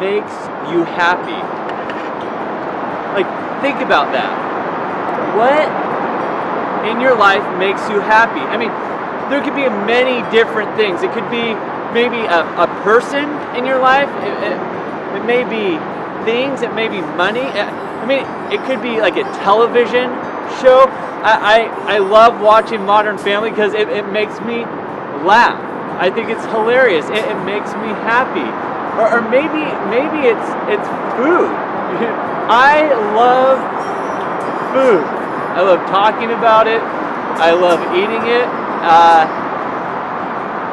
makes you happy? Like, think about that. What in your life makes you happy? I mean, there could be many different things. It could be maybe a person in your life. It may be things. It may be money. I mean, it could be like a television show. I love watching Modern Family because it makes me laugh. I think it's hilarious. It makes me happy. Or maybe it's food. I love food. I love talking about it. I love eating it.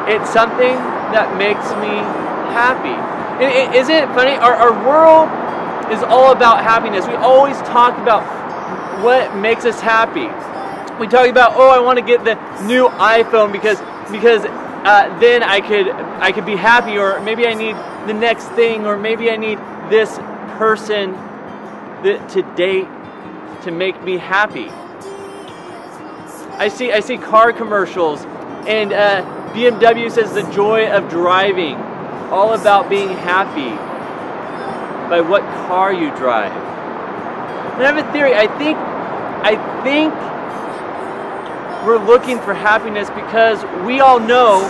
It's something that makes me happy. Isn't it funny? Our world is all about happiness. We always talk about what makes us happy. We talk about, oh, I want to get the new iPhone because then I could be happy, or maybe I need the next thing, or maybe I need this person to date to make me happy. I see car commercials, and BMW says the joy of driving, all about being happy by what car you drive. And I have a theory. I think we're looking for happiness because we all know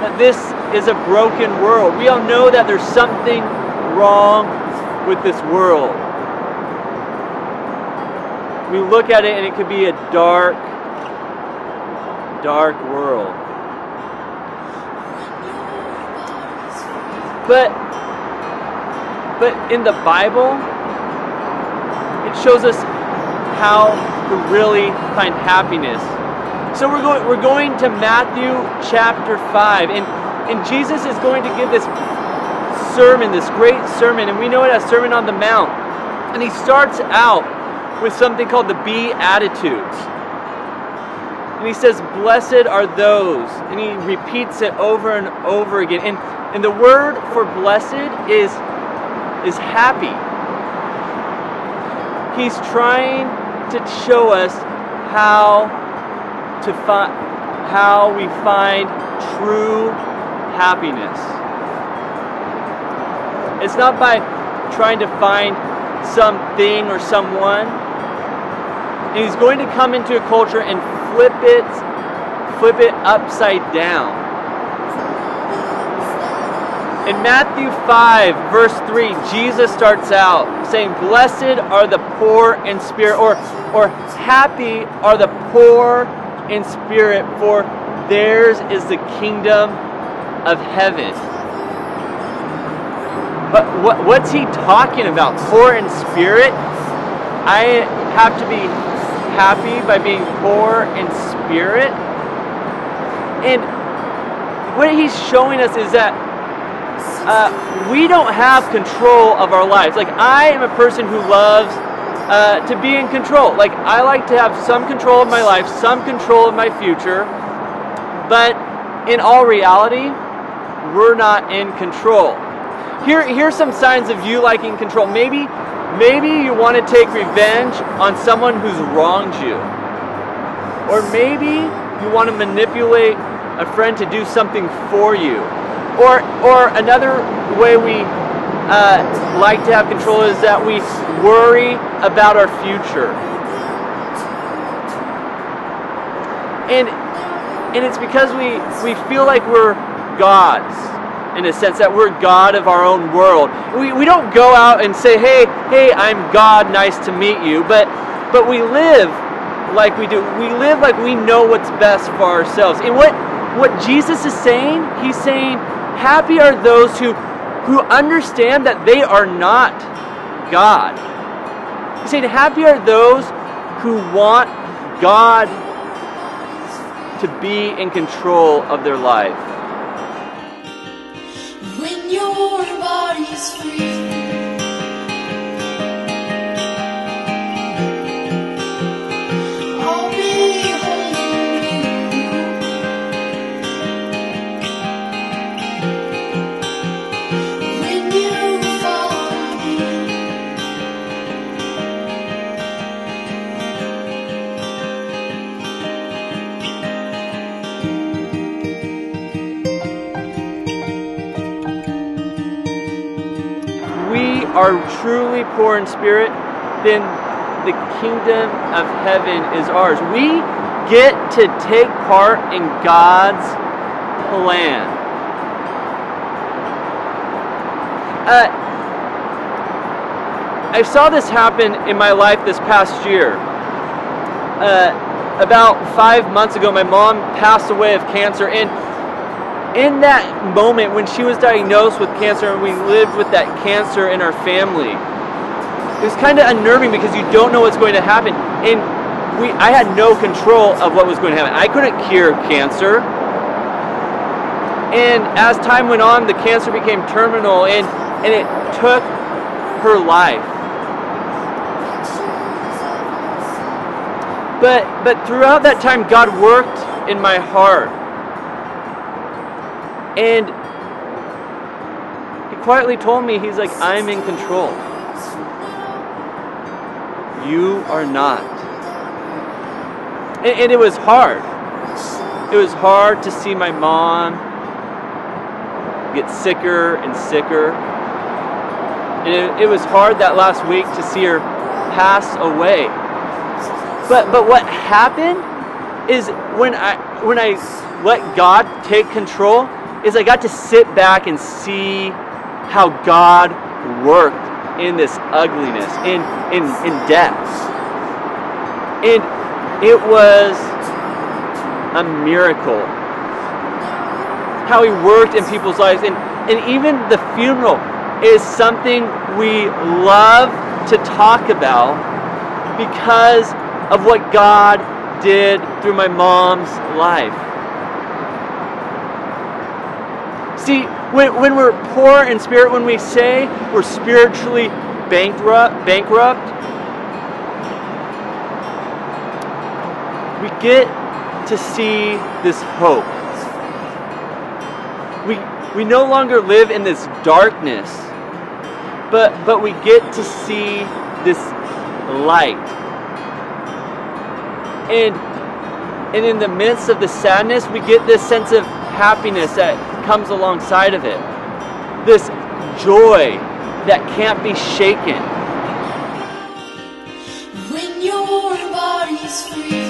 that this is a broken world. We all know that there's something wrong with this world. We look at it and it could be a dark, dark world. But in the Bible, it shows us how to really find happiness. So we're going to Matthew chapter 5, and Jesus is going to give this sermon, this great sermon, and we know it as Sermon on the Mount. And he starts out with something called the Beatitudes. And he says, blessed are those, and he repeats it over and over again. And the word for blessed is happy. He's trying to show us how we find true happiness. It's not by trying to find something or someone. And he's going to come into a culture and flip it upside down. In Matthew 5, verse 3, Jesus starts out saying, blessed are the poor in spirit, or happy are the poor in spirit, for theirs is the kingdom of heaven. But what's he talking about? Poor in spirit? I have to be happy by being poor in spirit? And what he's showing us is that we don't have control of our lives. Like, I am a person who loves to be in control. Like, I like to have some control of my life, some control of my future, but in all reality, we're not in control. Here's some signs of you liking control. Maybe you want to take revenge on someone who's wronged you. Or maybe you want to manipulate a friend to do something for you. Or another way we like to have control is that we worry about our future. And it's because we feel like we're gods, in a sense that we're God of our own world. We don't go out and say, hey, I'm God, nice to meet you, but we live like we do. We live like we know what's best for ourselves. And what Jesus is saying, he's saying, happy are those who understand that they are not God. He's saying, happy are those who want God to be in control of their life. When your body's free, I'll be holding you. When you follow me, are truly poor in spirit, then the kingdom of heaven is ours. We get to take part in God's plan. I saw this happen in my life this past year. About 5 months ago, my mom passed away of cancer, and in that moment when she was diagnosed with cancer and we lived with that cancer in our family, it was kind of unnerving because you don't know what's going to happen. And I had no control of what was going to happen. I couldn't cure cancer. And as time went on, the cancer became terminal, and it took her life. But throughout that time, God worked in my heart. And He quietly told me, He's like, I'm in control. You are not. And it was hard. It was hard to see my mom get sicker and sicker. And it was hard that last week to see her pass away. But what happened is when I let God take control, is I got to sit back and see how God worked in this ugliness, in death. And it was a miracle how He worked in people's lives. And even the funeral is something we love to talk about because of what God did through my mom's life. See, when we're poor in spirit, when we say we're spiritually bankrupt, we get to see this hope. We no longer live in this darkness, but we get to see this light. And in the midst of the sadness, we get this sense of happiness that comes alongside of it. This joy that can't be shaken. When your body's free,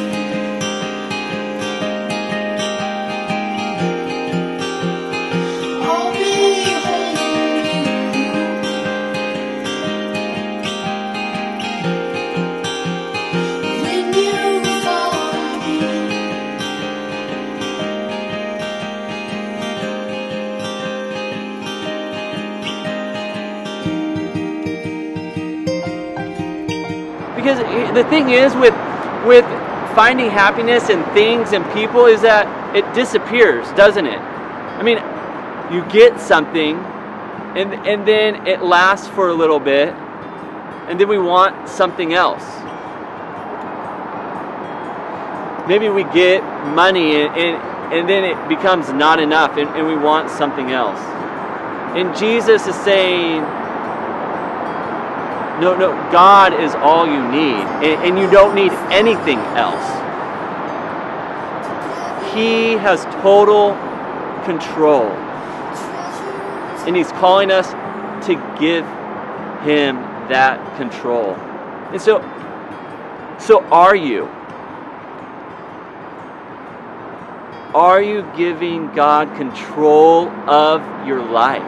I'll be holding you. When you follow me, Because the thing is with finding happiness in things and people is that it disappears, doesn't it? I mean, you get something and then it lasts for a little bit and then we want something else. Maybe we get money and then it becomes not enough and we want something else. And Jesus is saying, no, God is all you need, and you don't need anything else. He has total control, and He's calling us to give Him that control. And so are you? Are you giving God control of your life?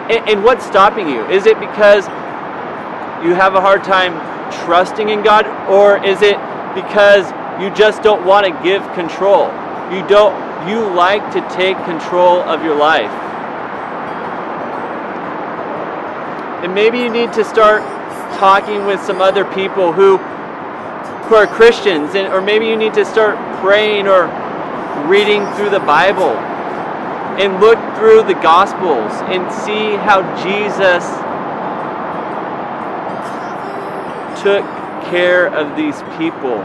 And what's stopping you? Is it because you have a hard time trusting in God, or is it because you just don't want to give control? You like to take control of your life. And maybe you need to start talking with some other people who are Christians, or maybe you need to start praying or reading through the Bible and look through the Gospels and see how Jesus took care of these people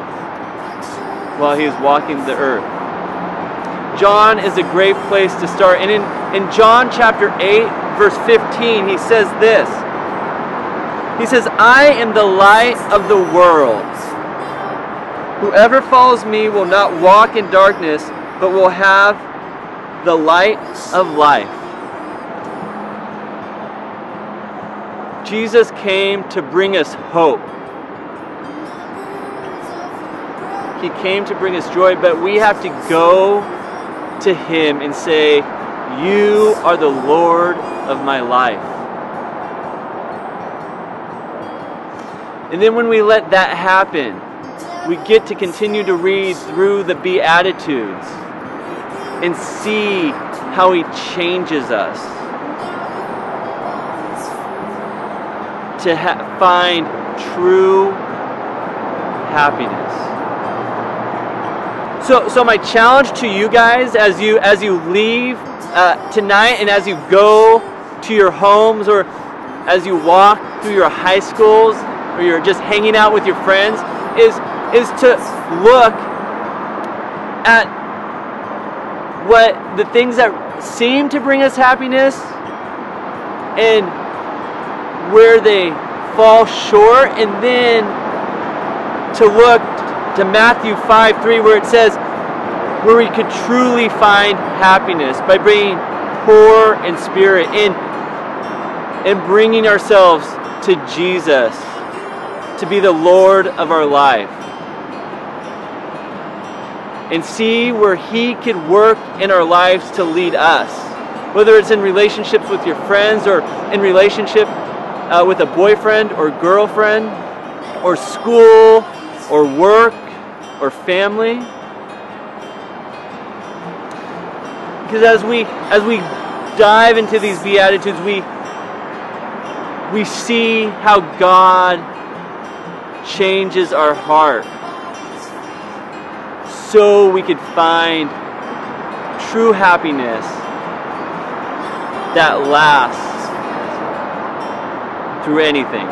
while He was walking the earth. John is a great place to start. And in John chapter 8, verse 15, he says this. He says, I am the light of the world. Whoever follows me will not walk in darkness, but will have the light of life. Jesus came to bring us hope. He came to bring us joy, but we have to go to Him and say, "You are the Lord of my life." And then when we let that happen, we get to continue to read through the Beatitudes and see how He changes us to find true happiness. So my challenge to you guys as you leave tonight and as you go to your homes or as you walk through your high schools or you're just hanging out with your friends is to look at what the things that seem to bring us happiness and where they fall short, and then to look to Matthew 5:3 where it says where we could truly find happiness by being poor in spirit and bringing ourselves to Jesus to be the Lord of our life, and see where He could work in our lives to lead us, whether it's in relationships with your friends or in relationship with a boyfriend or girlfriend or school or work or family. Because as we dive into these Beatitudes, we see how God changes our heart so we could find true happiness that lasts through anything.